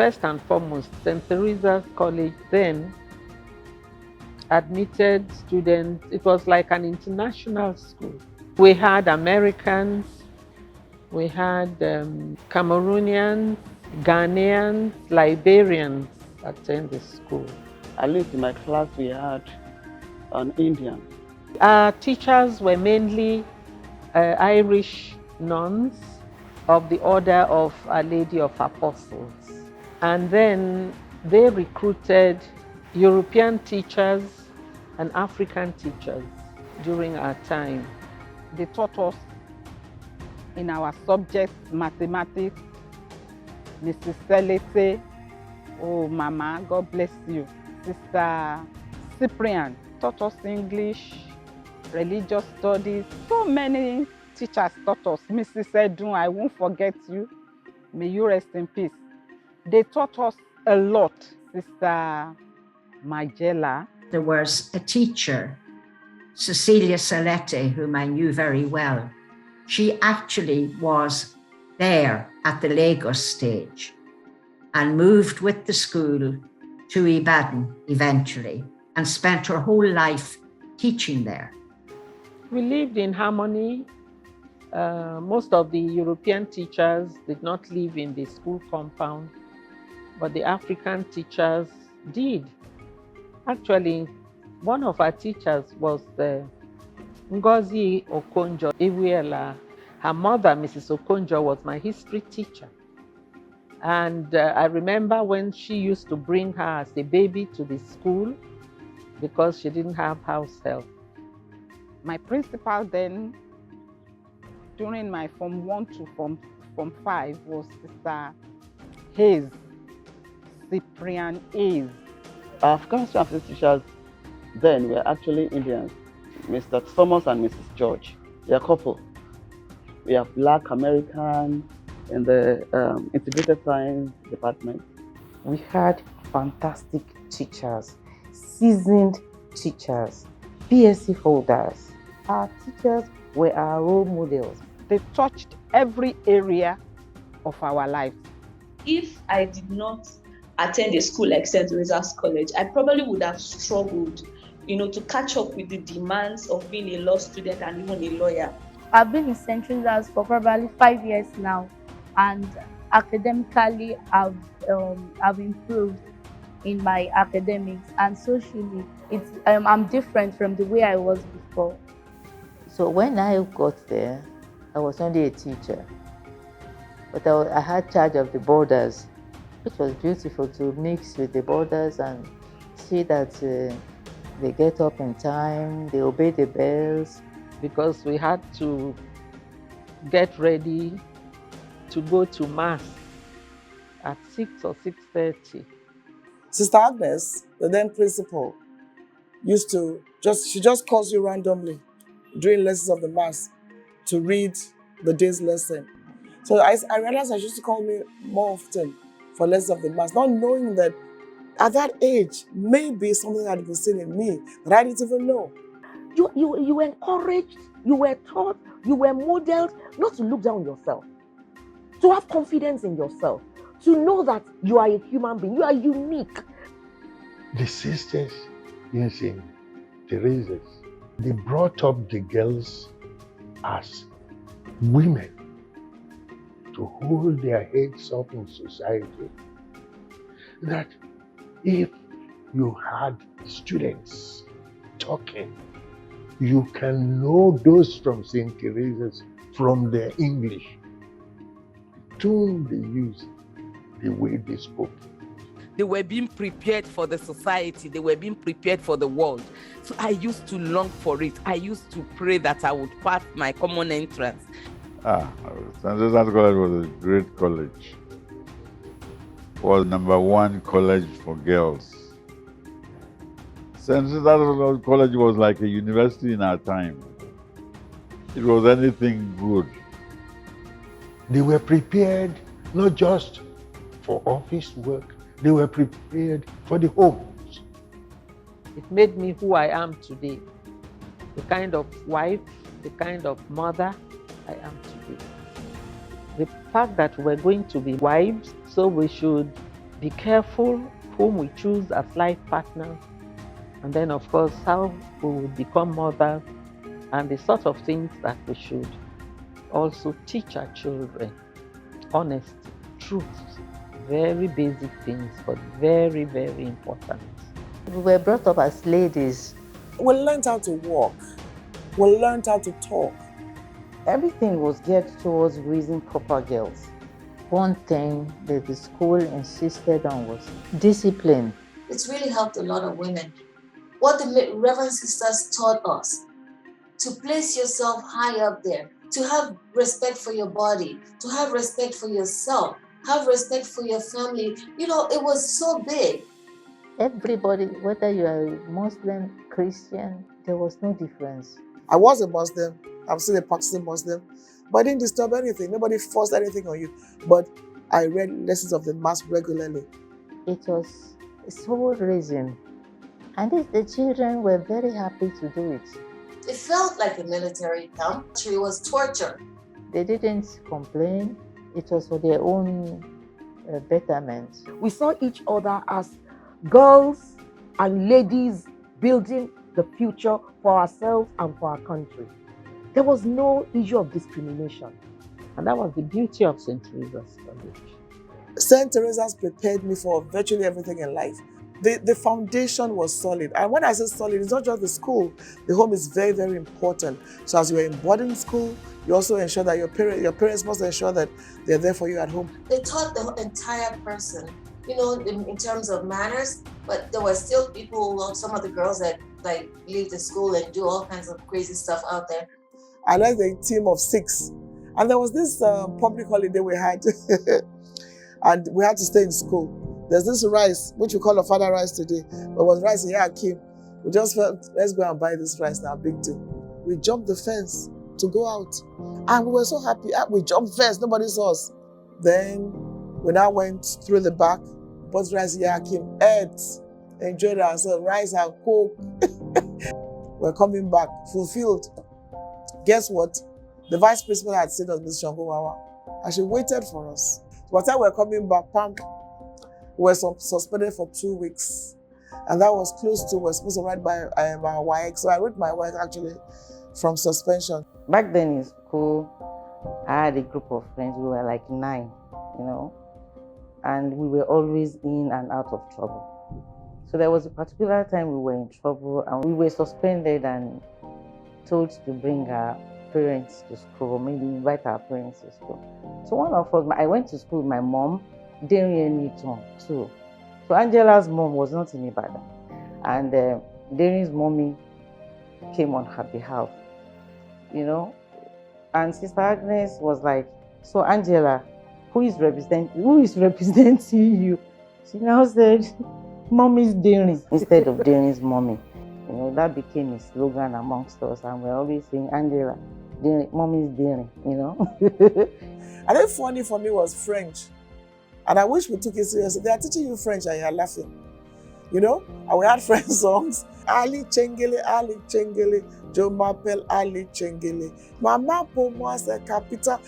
First and foremost, St. Teresa's College then admitted students. It was like an international school. We had Americans, we had Cameroonians, Ghanaians, Liberians attend the school. At least in my class we had an Indian. Our teachers were mainly Irish nuns of the Order of Our Lady of Apostles. And then they recruited European teachers and African teachers during our time. They taught us in our subjects, mathematics, Mrs. Selete, oh Mama, God bless you. Sister Cyprian taught us English, religious studies. So many teachers taught us. Mrs. Edun, I won't forget you. May you rest in peace. They taught us a lot. Sister Magella. There was a teacher, Cecilia Salete, whom I knew very well. She actually was there at the Lagos stage and moved with the school to IBADAN eventually and spent her whole life teaching there. We lived in harmony. Most of the European teachers did not live in the school compound, but the African teachers did. Actually, one of our teachers was Ngozi Okonjo Iweala. Her mother, Mrs. Okonjo, was my history teacher. And I remember when she used to bring her as a baby to the school because she didn't have house help. My principal then, during my Form 1 to Form 5, was Sister Hayes, Cyprian Hayes. Our chemistry and physics teachers then were actually Indians, Mr. Thomas and Mrs. George. They are a couple. We have Black American in the integrated science department. We had fantastic teachers, seasoned teachers, PSC holders. Our teachers were our role models. They touched every area of our lives. If I did not attend a school like St. Teresa's College, I probably would have struggled, to catch up with the demands of being a law student and even a lawyer. I've been in St. Teresa's for probably 5 years now, and academically I've improved in my academics, and socially I'm different from the way I was before. So when I got there, I was only a teacher, but I had charge of the boarders, which was beautiful to mix with the boarders and see that they get up in time, they obey the bells. Because we had to get ready to go to Mass at 6 or 6:30. Sister Agnes, the then principal, used to she just calls you randomly during lessons of the Mass to read the day's lesson. So I realized she used to call me more often for lessons of the Mass, not knowing that at that age, maybe something had been seen in me that I didn't even know. You were encouraged, you were taught, you were modeled not to look down on yourself, to have confidence in yourself, to know that you are a human being, you are unique. The sisters in St. Teresa's, they brought up the girls as women to hold their heads up in society. That if you had students talking, you can know those from St. Teresa's from their English. The tone they used, the way they spoke. They were being prepared for the society. They were being prepared for the world. So I used to long for it. I used to pray that I would pass my common entrance. St. Teresa's College was a great college. It was #1 college for girls. St. Teresa's College was like a university in our time. It was anything good. They were prepared not just for office work, they were prepared for the homes. It made me who I am today, the kind of wife, the kind of mother I am today. The fact that we're going to be wives, so we should be careful whom we choose as life partners, and then of course how we will become mothers, and the sort of things that we should also teach our children. Honesty, truth, very basic things, but very, very important. We were brought up as ladies. We learned how to walk. We learned how to talk. Everything was geared towards raising proper girls. One thing that the school insisted on was discipline. It's really helped a lot of women. What the Reverend Sisters taught us, to place yourself high up there, to have respect for your body, to have respect for yourself, have respect for your family. You know, it was so big. Everybody, whether you are a Muslim, Christian, there was no difference. I was a Muslim. I'm still a practicing Muslim. But I didn't disturb anything. Nobody forced anything on you. But I read lessons of the Mass regularly. It was soul raising. And the children were very happy to do it. It felt like a military camp. It was torture. They didn't complain. It was for their own betterment. We saw each other as girls and ladies building the future for ourselves and for our country. There was no issue of discrimination. And that was the beauty of St. Teresa's College. St. Teresa's prepared me for virtually everything in life. The foundation was solid. And when I say solid, it's not just the school. The home is very, very important. So as you're in boarding school, you also ensure that your parents must ensure that they're there for you at home. They taught the entire person, you know, in terms of manners, but there were still people, some of the girls that like leave the school and do all kinds of crazy stuff out there. I led a team of 6. And there was this public holiday we had. And we had to stay in school. There's this rice, which we call a father rice today. But it was rice here at Kim. We just felt, let's go and buy this rice now, big deal. We jumped the fence to go out. And we were so happy. We jumped fence, nobody saw us. Then we now went through the back, bought rice here at Kim, ate, enjoyed ourselves, rice and coke. We're coming back, fulfilled. Guess what? The vice principal had said us, Ms. Shangowawa, and she waited for us. By the time we're coming back, we were suspended for 2 weeks. And that was close to, we're supposed to write by my WAEC. So I wrote my WAEC actually from suspension. Back then in school, I had a group of friends. We were like 9, you know, and we were always in and out of trouble. So there was a particular time we were in trouble and we were suspended and told to bring our parents to school, maybe invite our parents to school. So one of us, I went to school with my mom, didn't really turn too. So Angela's mom was not in Ibadan, and Darren's mommy came on her behalf, you know. And Sister Agnes was like, "So Angela, who is representing you?" She now said, "Mommy's Darren," instead of Darren's mommy. You know, that became a slogan amongst us, and we're always saying, "Angela, Mommy's Darren," you know. I think funny for me was French. And I wish we took it seriously. They are teaching you French and you're laughing. You know? And we had French songs. Ali Chengele, Jo m'appelle Ali Chengele. Maman pour moi c'est capital.